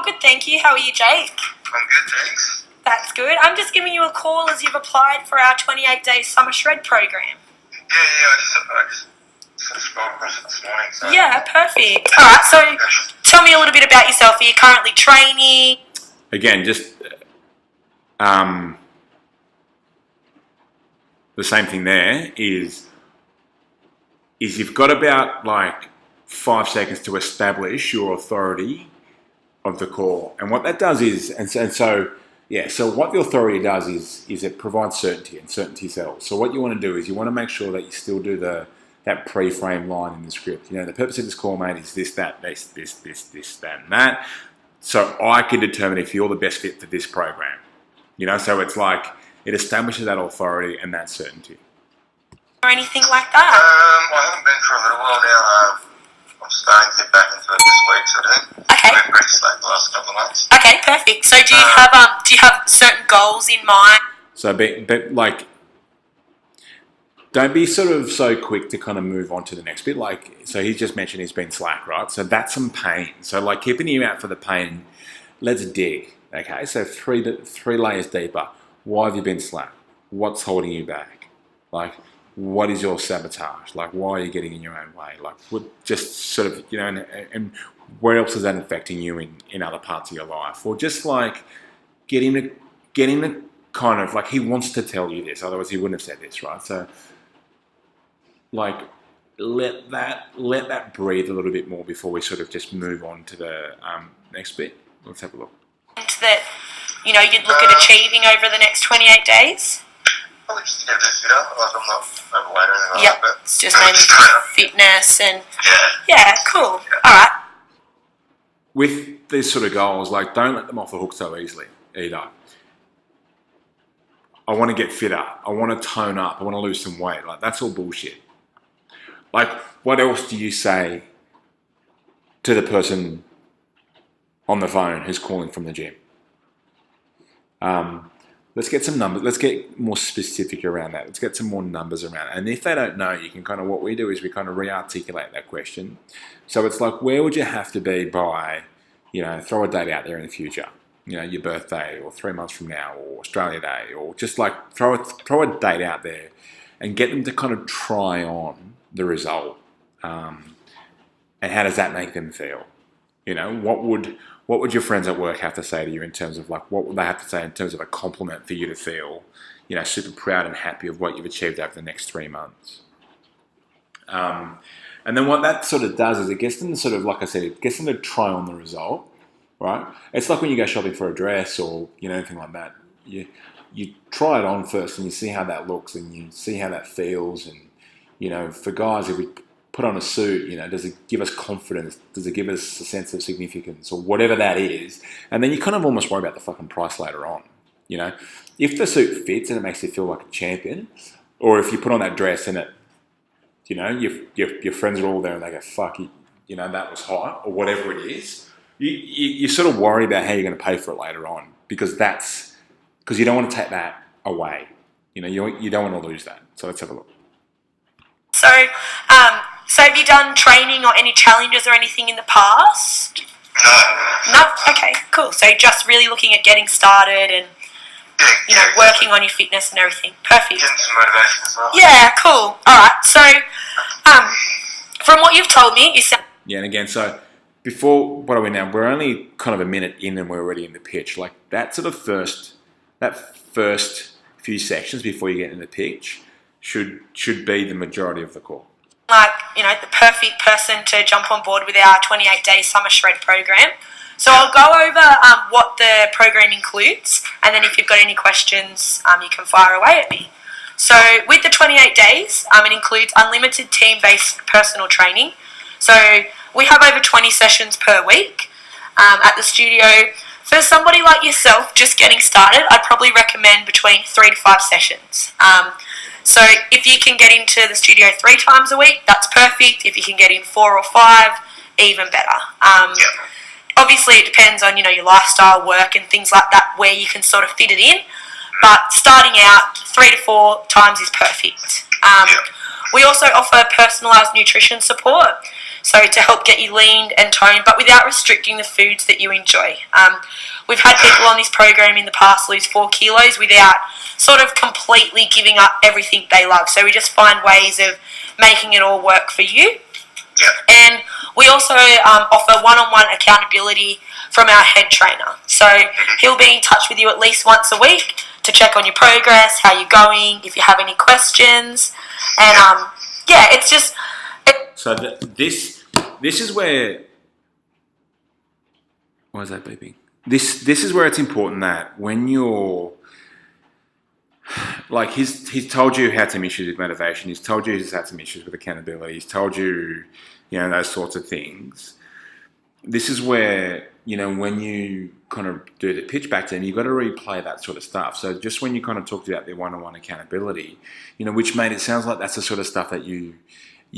good, thank you. How are you, Jake? I'm good, thanks. That's good. I'm just giving you a call as you've applied for our 28-day summer shred program. I just sort of scrolled across it this morning. So. Yeah, perfect. All right, so tell me a little bit about yourself. Are you currently training? Again, just the same thing there is you've got about like 5 seconds to establish your authority of the call. And what that does is, so what the authority does is it provides certainty, and certainty sells. So what you want to do is you want to make sure that you still do that pre-frame line in the script. You know, the purpose of this call, mate, is this, that, this, that, and that. So I can determine if you're the best fit for this program. You know, so it's like it establishes that authority and that certainty. Or anything like that? I haven't been for a little while now. I'm starting to get back into it this week, so I think. Okay. I've been pretty slack the last couple of months. Okay, perfect. So do you have certain goals in mind? So don't be sort of so quick to kind of move on to the next bit. Like, so he's just mentioned he's been slack, right? So that's some pain. So like keeping you out for the pain, let's dig. Okay, so three layers deeper. Why have you been slack? What's holding you back? Like, what is your sabotage? Like, why are you getting in your own way? Like, what just sort of, you know, and where else is that affecting you in other parts of your life? Or just like getting the kind of, like, he wants to tell you this, otherwise he wouldn't have said this, right? So, like, let that breathe a little bit more before we sort of just move on to the next bit. Let's have a look. That, you know, you'd look at achieving over the next 28 days? Probably just to get a bit fitter. Like, I'm not overweight or anything like Yep, that. But it's just mainly fitness and... Yeah. Yeah, cool. All right. With these sort of goals, like, don't let them off the hook so easily either. I want to get fitter. I want to tone up. I want to lose some weight. Like, that's all bullshit. Like, what else do you say to the person on the phone who's calling from the gym? Let's get some numbers. Let's get more specific around that. Let's get some more numbers around it. And if they don't know, you can kind of, what we do is we kind of re-articulate that question. So it's like, where would you have to be by, you know, throw a date out there in the future, you know, your birthday or 3 months from now or Australia Day, or just like throw a date out there and get them to kind of try on the result. And how does that make them feel? You know, what would your friends at work have to say to you in terms of, like, what would they have to say in terms of a compliment for you to feel, you know, super proud and happy of what you've achieved over the next 3 months? And then what that sort of does is it gets them to sort of, like I said, it gets them to try on the result, right? It's like when you go shopping for a dress or, you know, anything like that. You try it on first and you see how that looks and you see how that feels. And, you know, for guys, if we put on a suit, you know, does it give us confidence? Does it give us a sense of significance or whatever that is? And then you kind of almost worry about the fucking price later on. You know, if the suit fits and it makes you feel like a champion, or if you put on that dress and it, you know, your friends are all there and they go, fuck, you know, that was hot or whatever it is, you sort of worry about how you're going to pay for it later on because you don't want to take that away. You know, you don't want to lose that. So let's have a look. So have you done training or any challenges or anything in the past? No? Okay, cool. So just really looking at getting started and, you know, working on your fitness and everything. Perfect. Getting some motivation as well. Yeah, cool. All right. So, from what you've told me, you said... Yeah, and again, so before, what are we now? We're only kind of a minute in and we're already in the pitch. Like, that sort of first few sections before you get in the pitch should be the majority of the call. Like, you know, the perfect person to jump on board with our 28-day summer shred program. So I'll go over what the program includes, and then if you've got any questions, you can fire away at me. So with the 28 days, it includes unlimited team-based personal training. So we have over 20 sessions per week at the studio. For somebody like yourself just getting started, I'd probably recommend between 3 to 5 sessions. So if you can get into the studio 3 times a week, that's perfect. If you can get in 4 or 5, even better. Obviously, it depends on, you know, your lifestyle, work, and things like that, where you can sort of fit it in. But starting out, 3 to 4 times is perfect. We also offer personalised nutrition support. So to help get you lean and toned, but without restricting the foods that you enjoy. We've had people on this program in the past lose 4 kilos without sort of completely giving up everything they love. So we just find ways of making it all work for you. And we also offer one-on-one accountability from our head trainer. So he'll be in touch with you at least once a week to check on your progress, how you're going, if you have any questions. And it's just... So this is where... Why is that beeping? This is where it's important that when you're... Like, he's told you had some issues with motivation. He's told you he's had some issues with accountability. He's told you, those sorts of things. This is where, when you kind of do the pitch back to him, you've got to replay that sort of stuff. So just when you kind of talked about the one-on-one accountability, which made it sounds like that's the sort of stuff that you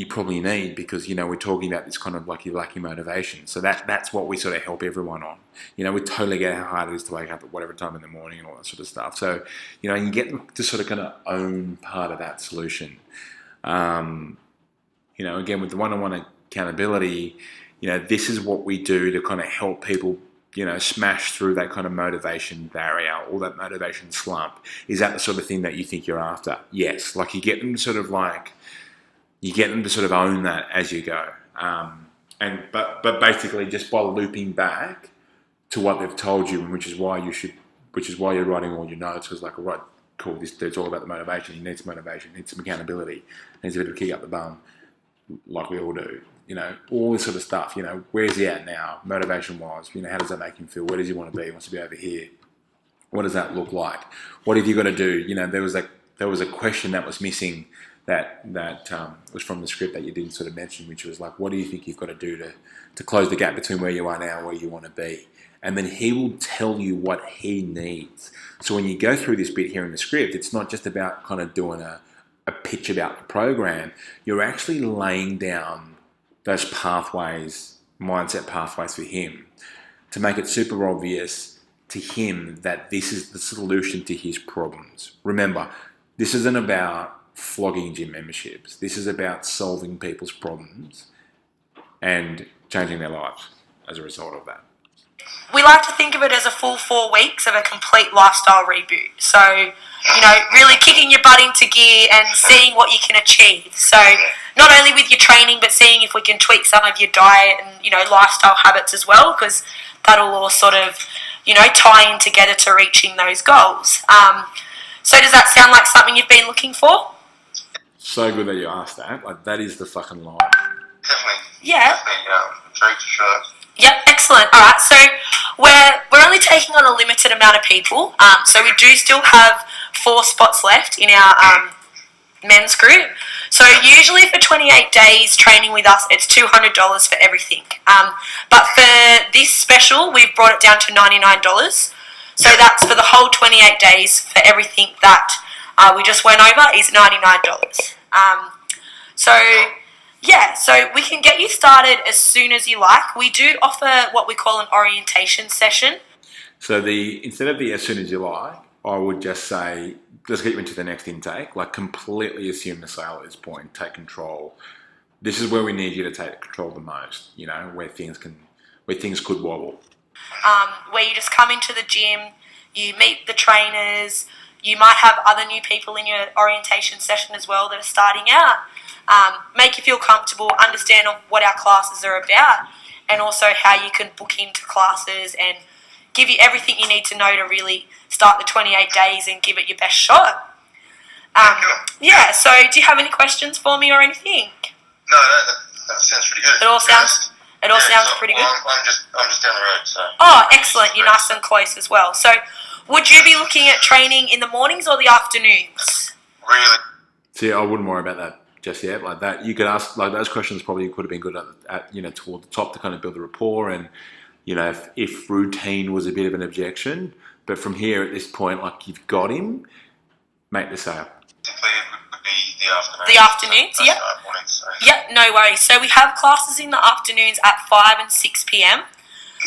probably need because, we're talking about this kind of like you're lacking motivation. So that's what we sort of help everyone on. We totally get how hard it is to wake up at whatever time in the morning and all that sort of stuff. So, you get them to sort of kind of own part of that solution. Again, with the one-on-one accountability, this is what we do to kind of help people, smash through that kind of motivation barrier or that motivation slump. Is that the sort of thing that you think you're after? Yes. Like you get them to sort of own that as you go. But basically just by looping back to what they've told you, which is why you're writing all your notes, because like, all right, cool, this dude's all about the motivation. He needs motivation, he needs some accountability, he needs a bit of a kick up the bum, like we all do. All this sort of stuff, where's he at now, motivation-wise, how does that make him feel? Where does he want to be? He wants to be over here. What does that look like? What have you got to do? There was a question that was missing that was from the script that you didn't sort of mention, which was like, what do you think you've got to do to close the gap between where you are now and where you want to be? And then he will tell you what he needs. So when you go through this bit here in the script, it's not just about kind of doing a pitch about the program. You're actually laying down those pathways, mindset pathways for him to make it super obvious to him that this is the solution to his problems. Remember, this isn't about flogging gym memberships. This is about solving people's problems and changing their lives as a result of that. We like to think of it as a full 4 weeks of a complete lifestyle reboot. So, really kicking your butt into gear and seeing what you can achieve. So, not only with your training, but seeing if we can tweak some of your diet and, lifestyle habits as well, because that'll all sort of, tie in together to reaching those goals. So does that sound like something you've been looking for? So good that you asked that. Like, that is the fucking line. Definitely. Yeah. Intrigued for sure. Yep, excellent. All right, so we're only taking on a limited amount of people. So we do still have 4 spots left in our men's group. So usually for 28 days training with us, it's $200 for everything. But for this special, we've brought it down to $99. So that's for the whole 28 days for everything that we just went over is $99. So we can get you started as soon as you like. We do offer what we call an orientation session. So instead of the as soon as you like, I would just say, let's get you into the next intake. Like, completely assume the sale at this point. Take control. This is where we need you to take control the most. Where things could wobble. Where you just come into the gym, you meet the trainers. You might have other new people in your orientation session as well that are starting out. Make you feel comfortable, understand what our classes are about, and also how you can book into classes and give you everything you need to know to really start the 28 days and give it your best shot. So do you have any questions for me or anything? No, that sounds pretty good. It all sounds pretty good? I'm just down the road, so... Oh, excellent. You're nice and close as well. So would you be looking at training in the mornings or the afternoons? Really? See, I wouldn't worry about that just yet. Like that, you could ask, like, those questions probably could have been good at toward the top to kind of build the rapport, and if routine was a bit of an objection. But from here at this point, like, you've got him, make the sale. Typically it would be the afternoon. The afternoons, yep. Mornings, so. Yep, no worries. So we have classes in the afternoons at 5 and 6 p.m.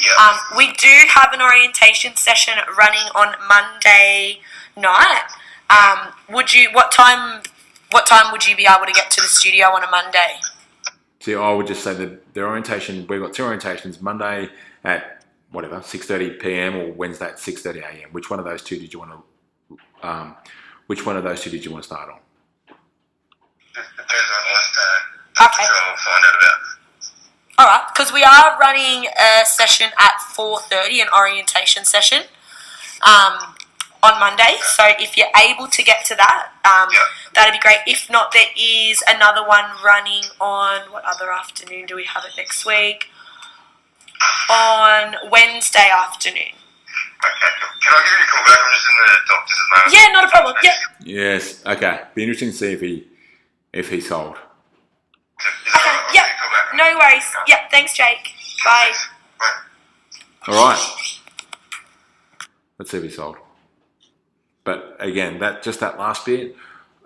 Yeah. We do have an orientation session running on Monday night. What time would you be able to get to the studio on a Monday? So I would just say that their orientation, we've got 2 orientations, Monday at whatever, 6:30 p.m. or Wednesday at 6:30 a.m. Which one of those two did you want to start on? Depends on what Okay. so I'll find out about. All right, because we are running a session at 4:30, an orientation session, on Monday. So if you're able to get to that, that'd be great. If not, there is another one running on, what other afternoon do we have it next week? On Wednesday afternoon. Okay, cool. Can I give you a call back? I'm just in the doctor's at the moment. Yeah, not a problem. Yep. Yes. Okay. Be interesting to see if he sold. Okay. Yep. No worries. Yep. Thanks, Jake. Bye. All right. Let's see if he sold. But again, that last bit,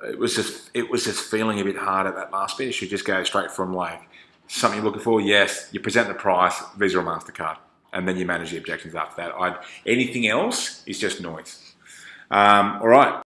it was just feeling a bit hard at that last bit. You should just go straight from like something you're looking for. Yes, you present the price, Visa or MasterCard, and then you manage the objections after that. Anything else is just noise. All right.